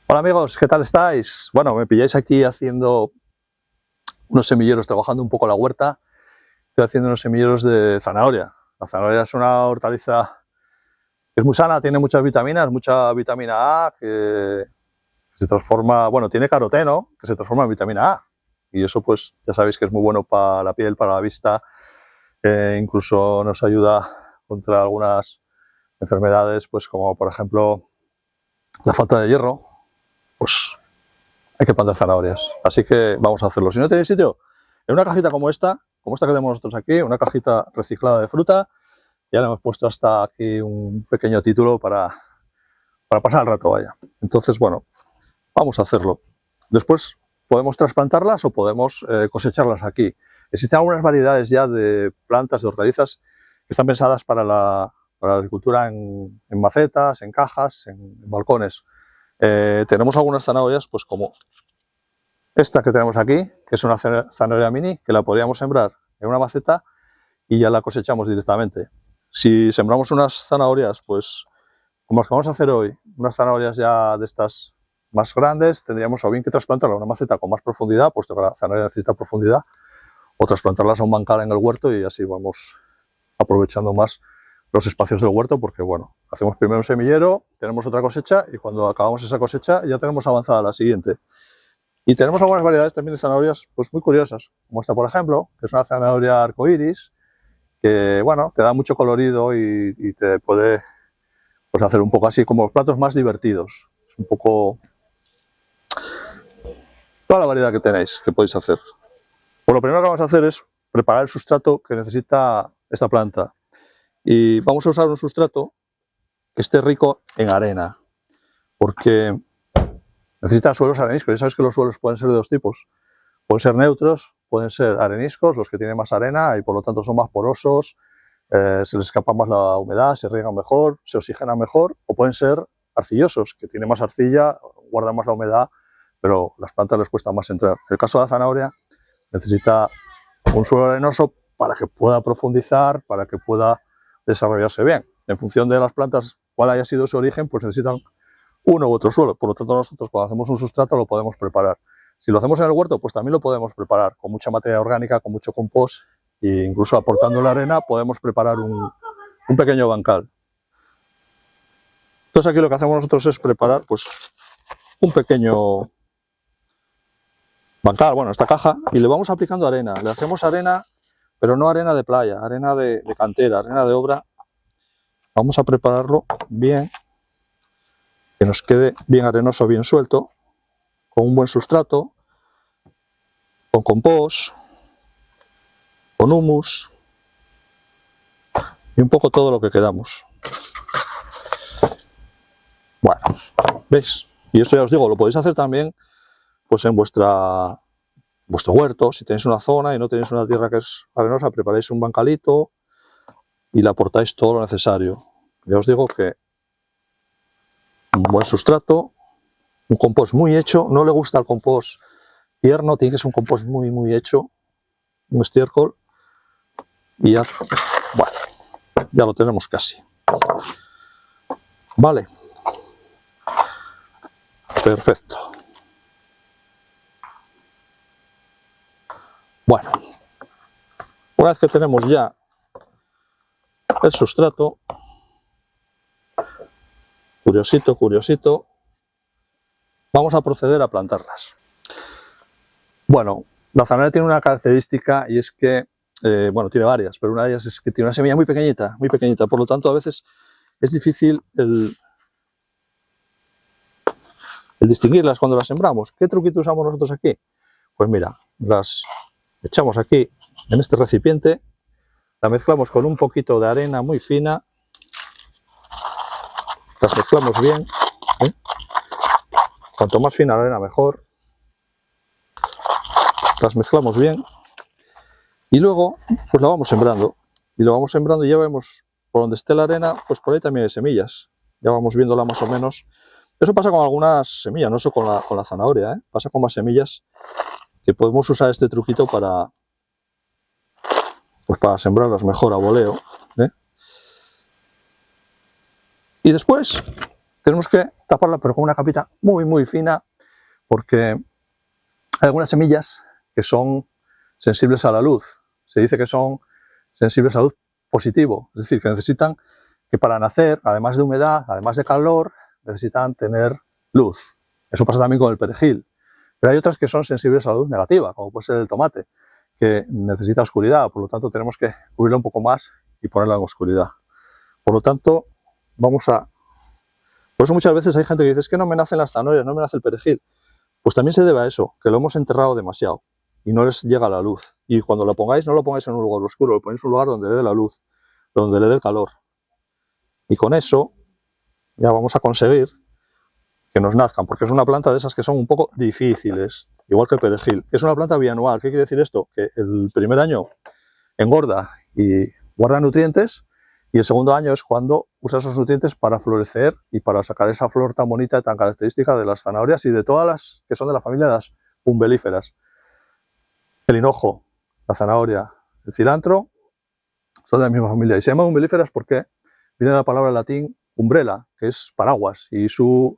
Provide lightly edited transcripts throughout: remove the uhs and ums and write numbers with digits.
Hola amigos, ¿qué tal estáis? Bueno, me pilláis aquí haciendo unos semilleros, trabajando un poco la huerta. Estoy haciendo unos semilleros de zanahoria. La zanahoria es una hortaliza que es muy sana, tiene muchas vitaminas, mucha vitamina A que se transforma, bueno, tiene caroteno que se transforma en vitamina A. Y eso pues ya sabéis que es muy bueno para la piel, para la vista, incluso nos ayuda contra algunas enfermedades, pues como por ejemplo la falta de hierro. Pues hay que plantar zanahorias, así que vamos a hacerlo. Si no tenéis sitio, en una cajita como esta que tenemos nosotros aquí, una cajita reciclada de fruta, ya le hemos puesto hasta aquí un pequeño título para pasar el rato, vaya. Entonces, bueno, vamos a hacerlo. Después podemos trasplantarlas o podemos cosecharlas aquí. Existen algunas variedades ya de plantas, de hortalizas, que están pensadas para la agricultura en macetas, en cajas, en balcones. Tenemos algunas zanahorias, pues como esta que tenemos aquí, que es una zanahoria mini, que la podríamos sembrar en una maceta y ya la cosechamos directamente. Si sembramos unas zanahorias, pues como las que vamos a hacer hoy, unas zanahorias ya de estas más grandes, tendríamos o bien que trasplantarla a una maceta con más profundidad, puesto que la zanahoria necesita profundidad, o trasplantarlas a un bancal en el huerto y así vamos aprovechando más los espacios del huerto, porque bueno, hacemos primero un semillero, tenemos otra cosecha y cuando acabamos esa cosecha ya tenemos avanzada la siguiente. Y tenemos algunas variedades también de zanahorias pues muy curiosas, como esta por ejemplo, que es una zanahoria arcoíris, que bueno, te da mucho colorido y te puede pues hacer un poco así como platos más divertidos. Es un poco toda la variedad que tenéis, que podéis hacer. Pues lo primero que vamos a hacer es preparar el sustrato que necesita esta planta. Y vamos a usar un sustrato que esté rico en arena, porque necesita suelos areniscos. Ya sabéis que los suelos pueden ser de dos tipos. Pueden ser neutros, pueden ser areniscos, los que tienen más arena y por lo tanto son más porosos, se les escapa más la humedad, se riegan mejor, se oxigenan mejor, o pueden ser arcillosos, que tienen más arcilla, guardan más la humedad, pero las plantas les cuesta más entrar. En el caso de la zanahoria necesita un suelo arenoso para que pueda profundizar, para que pueda desarrollarse bien. En función de las plantas, cuál haya sido su origen, pues necesitan uno u otro suelo. Por lo tanto, nosotros cuando hacemos un sustrato lo podemos preparar. Si lo hacemos en el huerto, pues también lo podemos preparar con mucha materia orgánica, con mucho compost e incluso aportando la arena podemos preparar un pequeño bancal. Entonces aquí lo que hacemos nosotros es preparar pues un pequeño bancal, bueno, esta caja, y le vamos aplicando arena. Le hacemos arena, pero no arena de playa, arena de cantera, arena de obra. Vamos a prepararlo bien, que nos quede bien arenoso, bien suelto, con un buen sustrato, con compost, con humus y un poco todo lo que queramos. Bueno, ¿veis? Y esto ya os digo, lo podéis hacer también pues en vuestro huerto. Si tenéis una zona y no tenéis una tierra que es arenosa, preparáis un bancalito y le aportáis todo lo necesario. Ya os digo que un buen sustrato, un compost muy hecho. No le gusta el compost tierno, tiene que ser un compost muy hecho, un estiércol, y ya, bueno, ya lo tenemos casi. Vale, perfecto. Bueno, una vez que tenemos ya el sustrato, curiosito, vamos a proceder a plantarlas. Bueno, la zanahoria tiene una característica y es que, bueno, tiene varias, pero una de ellas es que tiene una semilla muy pequeñita, por lo tanto a veces es difícil el distinguirlas cuando las sembramos. ¿Qué truquito usamos nosotros aquí? Pues mira, las echamos aquí en este recipiente, la mezclamos con un poquito de arena muy fina, las mezclamos bien, ¿eh? Cuanto más fina la arena mejor, las mezclamos bien y luego pues la vamos sembrando, y lo vamos sembrando y ya vemos por donde esté la arena, pues por ahí también hay semillas, ya vamos viéndola más o menos. Eso pasa con algunas semillas, no solo con la zanahoria, ¿eh? Pasa con más semillas, que podemos usar este truquito para sembrarlas mejor a voleo, ¿eh? Y después tenemos que taparla, pero con una capita muy, muy fina, porque hay algunas semillas que son sensibles a la luz. Se dice que son sensibles a luz positivo, es decir, que necesitan que para nacer, además de humedad, además de calor, necesitan tener luz. Eso pasa también con el perejil. Pero hay otras que son sensibles a la luz negativa, como puede ser el tomate, que necesita oscuridad, por lo tanto tenemos que cubrirla un poco más y ponerla en oscuridad. Por lo tanto, vamos a... Por eso muchas veces hay gente que dice, es que no me nacen las zanahorias, no me nace el perejil. Pues también se debe a eso, que lo hemos enterrado demasiado y no les llega la luz. Y cuando lo pongáis, no lo pongáis en un lugar oscuro, lo ponéis en un lugar donde le dé la luz, donde le dé el calor. Y con eso ya vamos a conseguir que nos nazcan, porque es una planta de esas que son un poco difíciles, igual que el perejil. Es una planta bianual. ¿Qué quiere decir esto? Que el primer año engorda y guarda nutrientes, y el segundo año es cuando usa esos nutrientes para florecer y para sacar esa flor tan bonita y tan característica de las zanahorias y de todas las que son de la familia de las umbelíferas. El hinojo, la zanahoria, el cilantro son de la misma familia y se llaman umbelíferas porque viene de la palabra en latín umbrella, que es paraguas, y su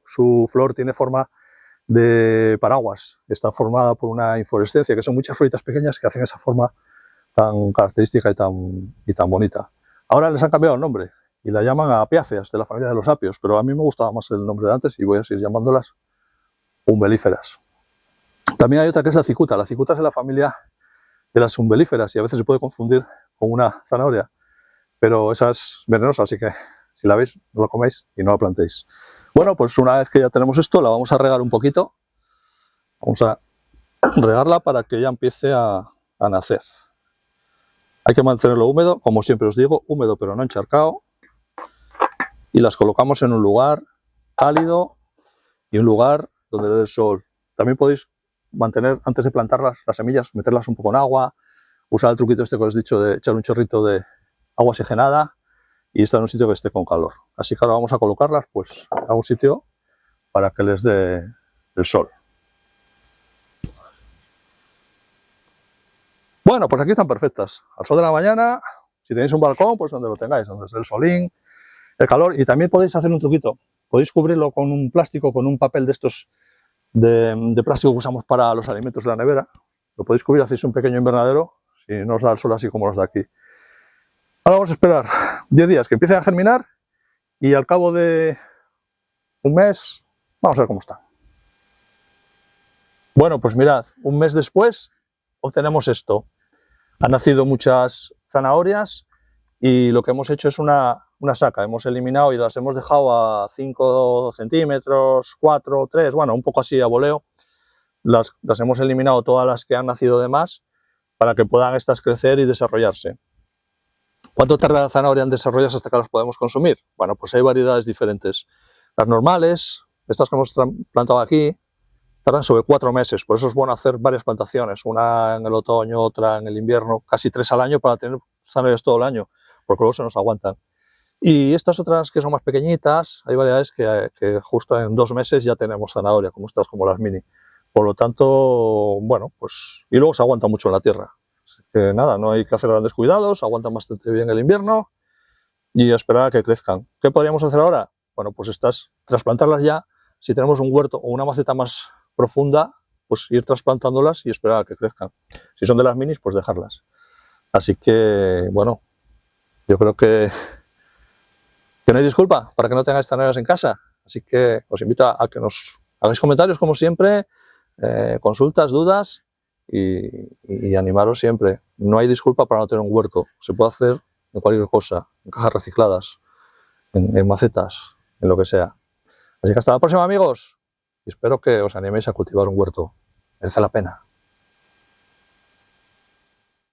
flor tiene forma de paraguas. Está formada por una inflorescencia, que son muchas floritas pequeñas que hacen esa forma tan característica y tan bonita. Ahora les han cambiado el nombre y la llaman apiáceas, de la familia de los apios, pero a mí me gustaba más el nombre de antes y voy a seguir llamándolas umbelíferas. También hay otra que es la cicuta. La cicuta es de la familia de las umbelíferas y a veces se puede confundir con una zanahoria, pero esa es venenosa, así que si la veis, no la coméis y no la plantéis. Bueno, pues una vez que ya tenemos esto, la vamos a regar un poquito. Vamos a regarla para que ya empiece a nacer. Hay que mantenerlo húmedo, como siempre os digo, húmedo pero no encharcado. Y las colocamos en un lugar cálido y un lugar donde dé el sol. También podéis mantener, antes de plantarlas, las semillas, meterlas un poco en agua, usar el truquito este que os he dicho de echar un chorrito de agua oxigenada y estar en un sitio que esté con calor. Así que ahora vamos a colocarlas pues a un sitio para que les dé el sol. Bueno, pues aquí están perfectas. Al sol de la mañana, si tenéis un balcón, pues donde lo tengáis, donde esté el solín, el calor. Y también podéis hacer un truquito. Podéis cubrirlo con un plástico, con un papel de estos de plástico que usamos para los alimentos de la nevera. Lo podéis cubrir, hacéis un pequeño invernadero, si no os da el sol así como los de aquí. Ahora vamos a esperar 10 días que empiecen a germinar y al cabo de un mes, vamos a ver cómo está. Bueno, pues mirad, un mes después obtenemos esto. Han nacido muchas zanahorias y lo que hemos hecho es una saca. Hemos eliminado y las hemos dejado a 5 centímetros, 4, 3, bueno, un poco así a voleo. Las hemos eliminado todas las que han nacido de más para que puedan estas crecer y desarrollarse. ¿Cuánto tarda la zanahoria en desarrollarse hasta que las podemos consumir? Bueno, pues hay variedades diferentes. Las normales, estas que hemos plantado aquí, tardan sobre 4 meses, por eso es bueno hacer varias plantaciones, una en el otoño, otra en el invierno, casi 3 al año para tener zanahorias todo el año, porque luego se nos aguantan. Y estas otras que son más pequeñitas, hay variedades que justo en 2 meses ya tenemos zanahoria, como estas, como las mini. Por lo tanto, bueno, pues... Y luego se aguanta mucho en la tierra. Así que nada, no hay que hacer grandes cuidados, aguantan bastante bien el invierno y esperar a que crezcan. ¿Qué podríamos hacer ahora? Bueno, pues estas, trasplantarlas ya, si tenemos un huerto o una maceta más profunda, pues ir trasplantándolas y esperar a que crezcan. Si son de las minis, pues dejarlas. Así que, bueno, yo creo que no hay disculpa para que no tengáis zanahorias en casa. Así que os invito a que nos hagáis comentarios, como siempre, consultas, dudas y animaros siempre. No hay disculpa para no tener un huerto. Se puede hacer en cualquier cosa, en cajas recicladas, en macetas, en lo que sea. Así que hasta la próxima, amigos. Y espero que os animéis a cultivar un huerto. Merece la pena.